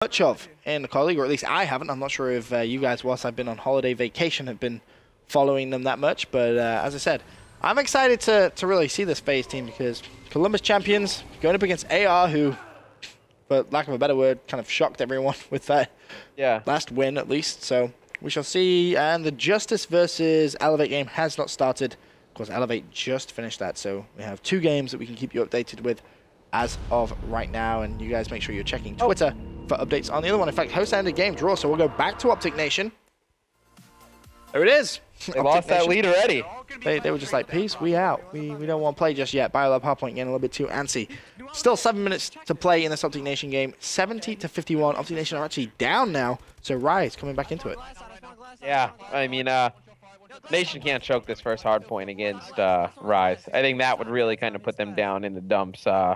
much of in the COD League, or at least I haven't. I'm not sure if you guys, whilst I've been on holiday vacation, have been following them that much. But as I said, I'm excited to really see this Faze team because Columbus champions going up against AR, who, for lack of a better word, kind of shocked everyone with that last win at least. So we shall see. And the Justice versus Elevate game has not started. Of course, Elevate just finished that, so we have 2 games that we can keep you updated with as of right now. And you guys make sure you're checking Twitter for updates on the other one. In fact, host ended game draw, so we'll go back to Optic Nation. There it is. They lost that lead already. They were just like, peace, we out. We don't want to play just yet. BioLab Hardpoint getting a little bit too antsy. Still 7 minutes to play in this Optic Nation game. 70-51. Optic Nation are actually down now, so Rise coming back into it. Yeah, I mean, Nation can't choke this first hard point against Rise. I think that would really kind of put them down in the dumps, you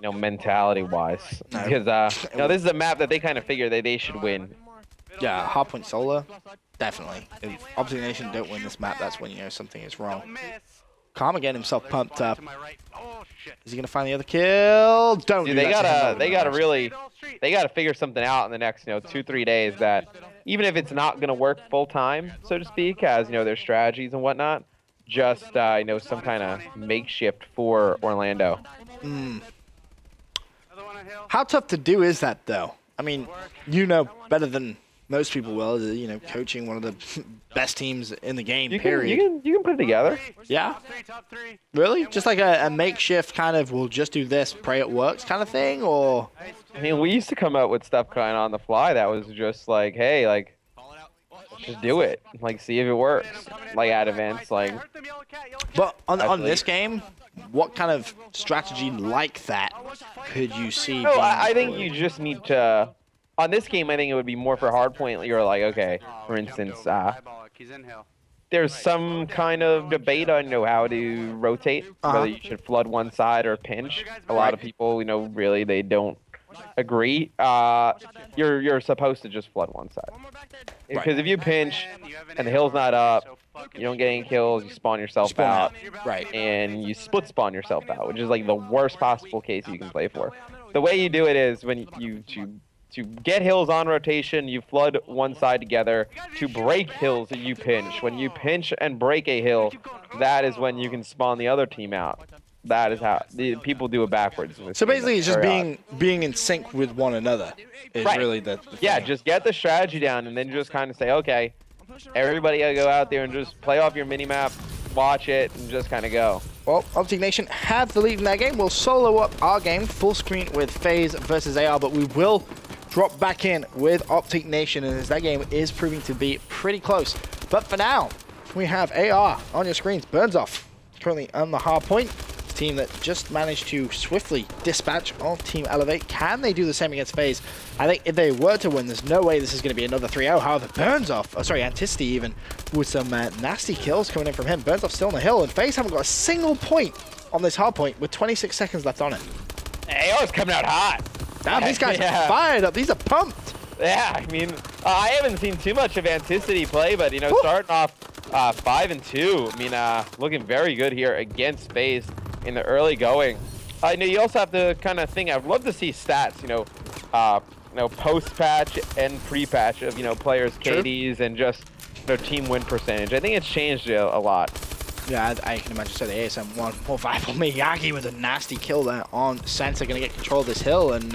know, mentality-wise. Because, you know, this is a map that they kind of figure that they should win. Yeah, Hardpoint Solar, definitely. If Optic Nation don't win this map, that's when you know something is wrong. Karma getting himself pumped up. Is he gonna find the other kill? Don't. Dude, they gotta figure something out in the next, you know, 2-3 days that even if it's not gonna work full time, so to speak, as you know their strategies and whatnot, just you know, some kind of makeshift for Orlando. How tough to do is that though? I mean, you know better than most people will, you know, coaching one of the best teams in the game, period. You can put it together. Yeah? Really? Just like a makeshift kind of, we'll just do this, pray it works kind of thing, or? I mean, we used to come up with stuff kind of on the fly that was just like, hey, like, just do it. Like, see if it works. Like, at events, like. But on this game, what kind of strategy like that could you see? No, I think you just need to. On this game, I think it would be more for hardpoint. You're like, okay, for instance, there's some kind of debate on, you know, how to rotate, whether you should flood one side or pinch. A lot of people, you know, really they don't agree. You're supposed to just flood one side, because if you pinch and the hill's not up, you don't get any kills. You spawn yourself out, and you split spawn yourself out, which is like the worst possible case you can play for. The way you do it is when to get hills on rotation, you flood one side together. To break hills, you pinch. When you pinch and break a hill, that is when you can spawn the other team out. That is how people do it backwards. So basically, it's just being in sync with one another is really the thing. Just get the strategy down, and then just kind of say, okay, everybody gotta go out there and just play off your mini map, watch it, and just kind of go. Well, Optic Nation have the lead in that game. We'll solo up our game, full screen with Faze versus AR, but we will drop back in with Optic Nation, and as that game is proving to be pretty close. But for now, we have AR on your screens. Burns off currently on the hard point. Team that just managed to swiftly dispatch of Team Elevate. Can they do the same against Faze? I think if they were to win, there's no way this is going to be another 3-0. However, Burns off, Anticity even, with some nasty kills coming in from him. Burns off still on the hill, and Faze haven't got a single point on this hard point with 26 seconds left on it. AR's coming out hot. Damn, these guys are fired up. These are pumped. Yeah, I mean, I haven't seen too much of Anticity play, but, you know, starting off 5-2, I mean, looking very good here against Faze in the early going. I know you also have to kind of think, I'd love to see stats, you know, post-patch and pre-patch of, you know, players' KDs and just their team win percentage. I think it's changed a lot. Yeah, I can imagine. So the ASM 145 on Miyagi with a nasty kill there on Sensor, going to get control of this hill, and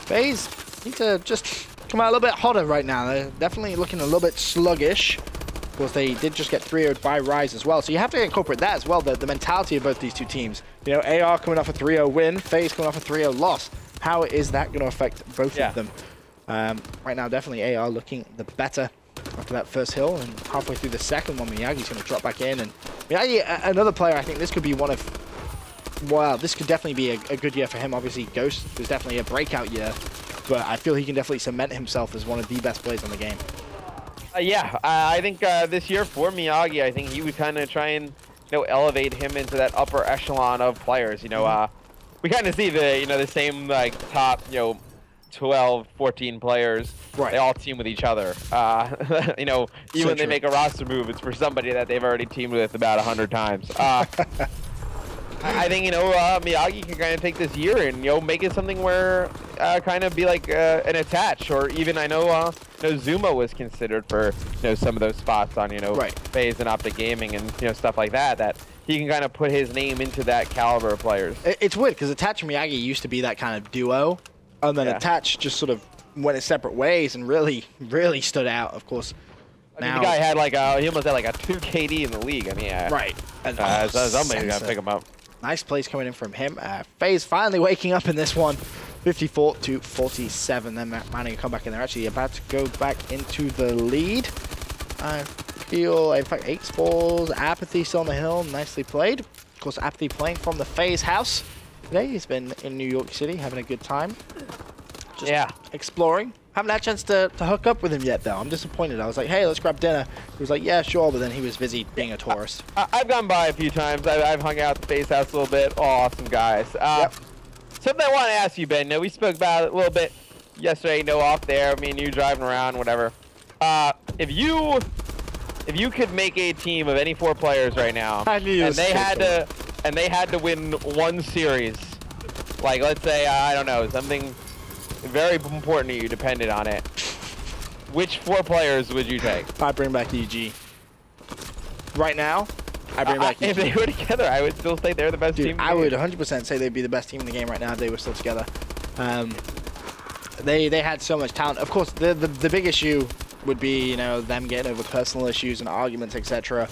Faze need to just come out a little bit hotter right now. They're definitely looking a little bit sluggish. Of course, they did just get 3-0'd by Rise as well, so you have to incorporate that as well, the mentality of both these two teams. You know, AR coming off a 3-0 win, Faze coming off a 3-0 loss. How is that going to affect both of them? Right now, definitely AR looking the better after that first hill, and halfway through the second one, Miyagi's going to drop back in. And Miyagi, another player, I think this could be one of, well, this could definitely be a good year for him. Obviously, Ghost was definitely a breakout year, but I feel he can definitely cement himself as one of the best players on the game. Yeah, I think this year for Miyagi, I think he would kind of try and, you know, elevate him into that upper echelon of players. You know, we kind of see the, you know, the same like top, you know, 12, 14 players. They all team with each other. You know, even when they make a roster move, it's for somebody that they've already teamed with about 100 times. I think, you know, Miyagi can kind of take this year and, you know, make it something where kind of be like an attach, or even I know, Zuma was considered for, you know, some of those spots on, you know, Faze and Optic Gaming and, you know, stuff like that, that he can kind of put his name into that caliber of players. It's weird because Attach and Miyagi used to be that kind of duo, and then Attach just sort of went its separate ways and really stood out, of course. I mean, the guy had like he almost had like a 2 KD in the league. I mean, somebody's got to pick him up. Nice plays coming in from him. Faze finally waking up in this one. 54 to 47. Then managing to come back in. They're actually about to go back into the lead. I feel, in fact, 8 balls. Apathy still on the hill. Nicely played. Of course, Apathy playing from the Faze house today. He's been in New York City having a good time. Just exploring. Haven't had a chance to hook up with him yet, though. I'm disappointed. I was like, hey, let's grab dinner. He was like, yeah, sure, but then he was busy being a tourist. I've gone by a few times. I've hung out at the Faze house a little bit. Oh, awesome guys. Something I want to ask you, Ben. We spoke about it a little bit yesterday. Off there. Me and you driving around, whatever. If you could make a team of any 4 players right now, and they had to win one series, like let's say I don't know, something very important to you depended on it, which 4 players would you take? I bring back EG. Right now, I bring back EG. If they were together, I would still say they're the best team. I would 100% say they'd be the best team in the game right now if they were still together. They had so much talent. Of course, the big issue would be, you know, them getting over personal issues and arguments, etc.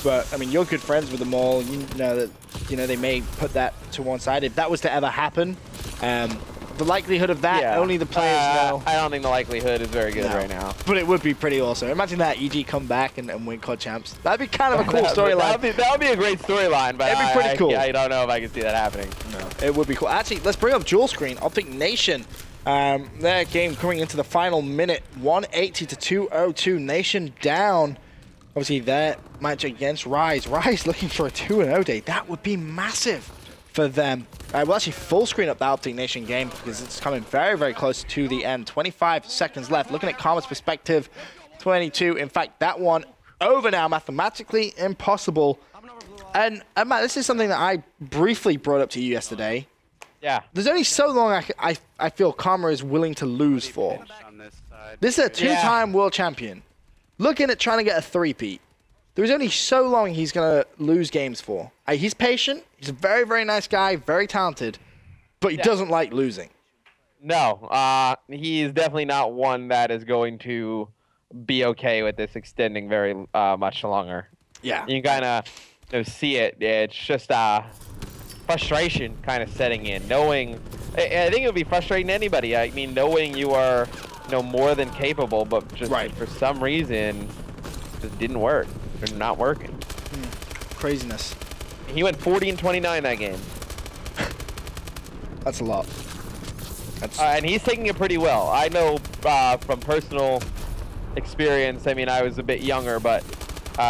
But I mean, you're good friends with them all. You know that, you know, they may put that to one side. If that was to ever happen, the likelihood of that, only the players know. I don't think the likelihood is very good right now. But it would be pretty awesome. Imagine that EG come back and win COD champs. That'd be kind of a cool storyline. That would be a great storyline, but it'd be pretty cool. I don't know if I can see that happening. No, it would be cool. Actually, let's bring up dual screen. Optic Nation. Their game coming into the final minute, 180 to 202. Nation down. Obviously, their match against Rise. Rise looking for a 2-0 day. That would be massive for them. We'll actually full screen up the Optic Nation game because it's coming very close to the end. 25 seconds left. Looking at Karma's perspective, 22. In fact, that one over now, mathematically impossible. And Matt, this is something that I briefly brought up to you yesterday. Yeah. There's only so long I feel Karma is willing to lose for. This is a 2-time world champion. Looking at trying to get a 3-peat. There's only so long he's going to lose games for. He's patient. He's a very nice guy, very talented, but he doesn't like losing. No, he's definitely not one that is going to be okay with this extending very much longer. Yeah. You can kind of see it. It's just frustration kind of setting in, knowing. I think it would be frustrating to anybody. I mean, knowing you are, more than capable, but just for some reason, just didn't work. They're not working. Craziness. He went 40 and 29 that game. That's a lot. And he's taking it pretty well. I know from personal experience. I mean, I was a bit younger, but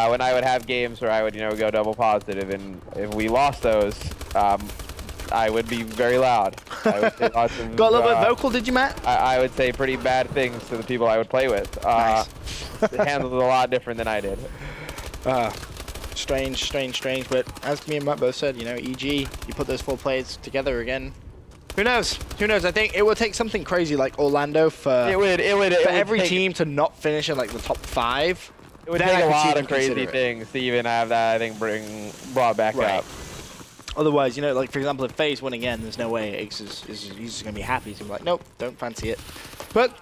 when I would have games where I would, go double positive, and if we lost those, I would be very loud. I would say lots of, got a little bit vocal, did you, Matt? I would say pretty bad things to the people I would play with. Nice. They handled it a lot different than I did. Strange. But as me and Matt both said, EG, you put those 4 players together again. Who knows? I think it would take something crazy like Orlando for every team to not finish in like the top 5. It would take a lot of crazy things to even have that, I think, brought back up. Otherwise, like for example, if Faze win again, there's no way Ace he's just gonna be happy. He's gonna be like, nope, don't fancy it. But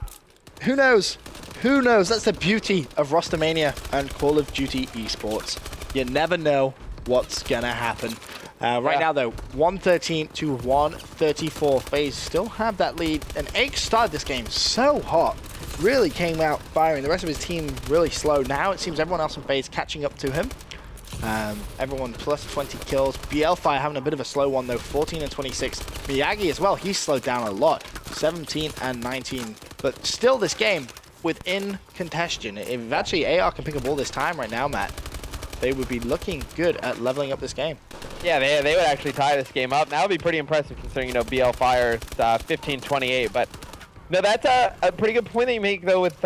who knows? Who knows? That's the beauty of Rostermania and Call of Duty esports. You never know what's gonna happen. Right now, though, 113 to 134. Faze still have that lead, and Ace started this game so hot. Really came out firing. The rest of his team really slow. Now it seems everyone else in Faze catching up to him. Everyone plus 20 kills. BLFire having a bit of a slow one though, 14 and 26. Miyagi as well, he's slowed down a lot, 17 and 19. But still this game within contention. If actually AR can pick up all this time right now, Matt, they would be looking good at leveling up this game. Yeah, they would actually tie this game up. That would be pretty impressive considering, BLFire is 15-28. But no, that's a pretty good point that you make though with,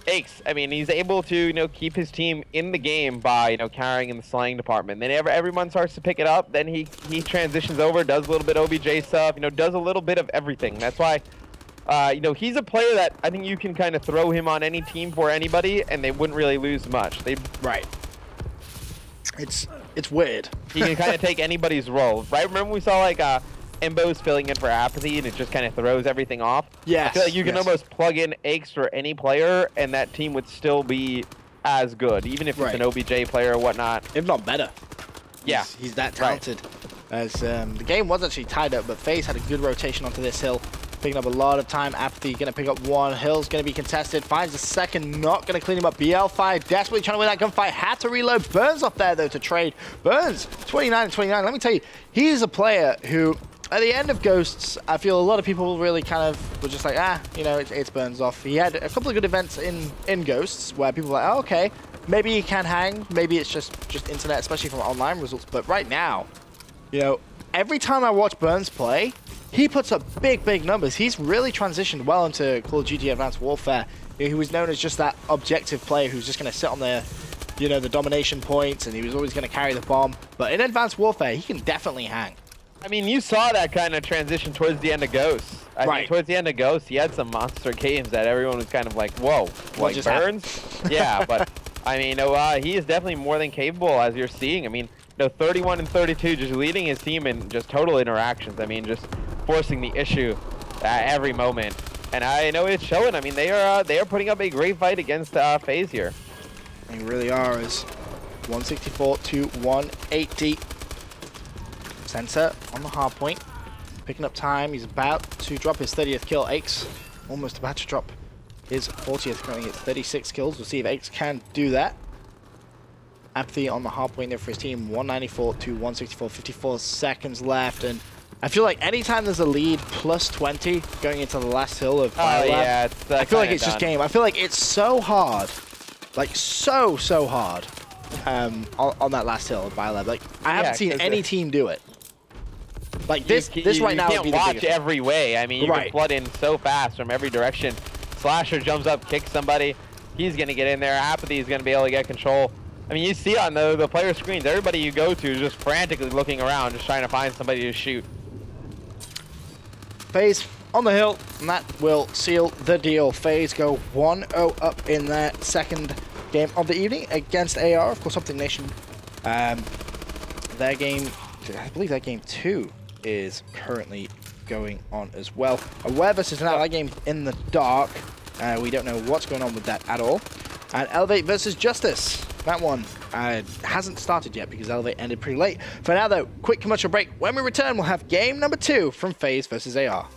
Aches, I mean, he's able to, keep his team in the game by, carrying in the slaying department. Then everyone starts to pick it up. Then he transitions over, does a little bit of OBJ stuff, does a little bit of everything. That's why, he's a player that I think you can kind of throw him on any team for anybody, and they wouldn't really lose much. Right. It's weird. He can kind of take anybody's role, right? Remember we saw like Embo's filling in for Apathy, and it just kind of throws everything off. Yes. I feel like you can almost plug in Aches for any player, and that team would still be as good, even if it's an OBJ player or whatnot. If not better. Yeah. He's that talented. As the game was actually tied up, but Faze had a good rotation onto this hill, picking up a lot of time. Apathy going to pick up one. Hill's going to be contested. Finds the second. Not going to clean him up. BL5 desperately trying to win that gunfight. Had to reload. Burns off there, though, to trade. Burns, 29-29. Let me tell you, he's a player who, at the end of Ghosts, I feel a lot of people really kind of were just like, it's Burns off. He had a couple of good events in Ghosts where people were like, oh, okay, maybe he can hang. Maybe it's just internet, especially from online results. But right now, every time I watch Burns play, he puts up big numbers. He's really transitioned well into Call of Duty Advanced Warfare. He was known as just that objective player who's just going to sit on the domination points, and he was always going to carry the bomb. But in Advanced Warfare, he can definitely hang. I mean, you saw that kind of transition towards the end of Ghosts. I mean, towards the end of Ghosts, he had some monster games that everyone was kind of like, whoa, what just Burns? Yeah, but I mean, he is definitely more than capable, as you're seeing. I mean, 31 and 32, just leading his team in just total interactions. I mean, just forcing the issue at every moment. And I know it's showing. I mean, they are putting up a great fight against Faze here. They really are. As 164 to 180. Sensor on the hard point, picking up time. He's about to drop his 30th kill. Aches almost about to drop his 40th, currently at 36 kills. We'll see if Aches can do that. Apathy on the hard point there for his team. 194 to 164, 54 seconds left. And I feel like anytime there's a lead, plus 20 going into the last hill of Biolab, yeah, I feel like it's just game. I feel like it's so hard, like so hard on that last hill of Biolab. Like, I haven't seen any team do it. Like this right now would be the biggest. You can't watch every way. I mean, you can flood in so fast from every direction. Slasher jumps up, kicks somebody. He's going to get in there. Apathy is going to be able to get control. I mean, you see on the player screens, everybody you go to is just frantically looking around, just trying to find somebody to shoot. Faze on the hill, and that will seal the deal. Faze go 1-0 up in their second game of the evening against AR. Of course, Optic Nation, their game, I believe their game 2 is currently going on as well. Aware versus now, that game in the dark. We don't know what's going on with that at all. And Elevate versus Justice. That one hasn't started yet because Elevate ended pretty late. For now, though, quick commercial break. When we return, we'll have game number 2 from Faze versus AR.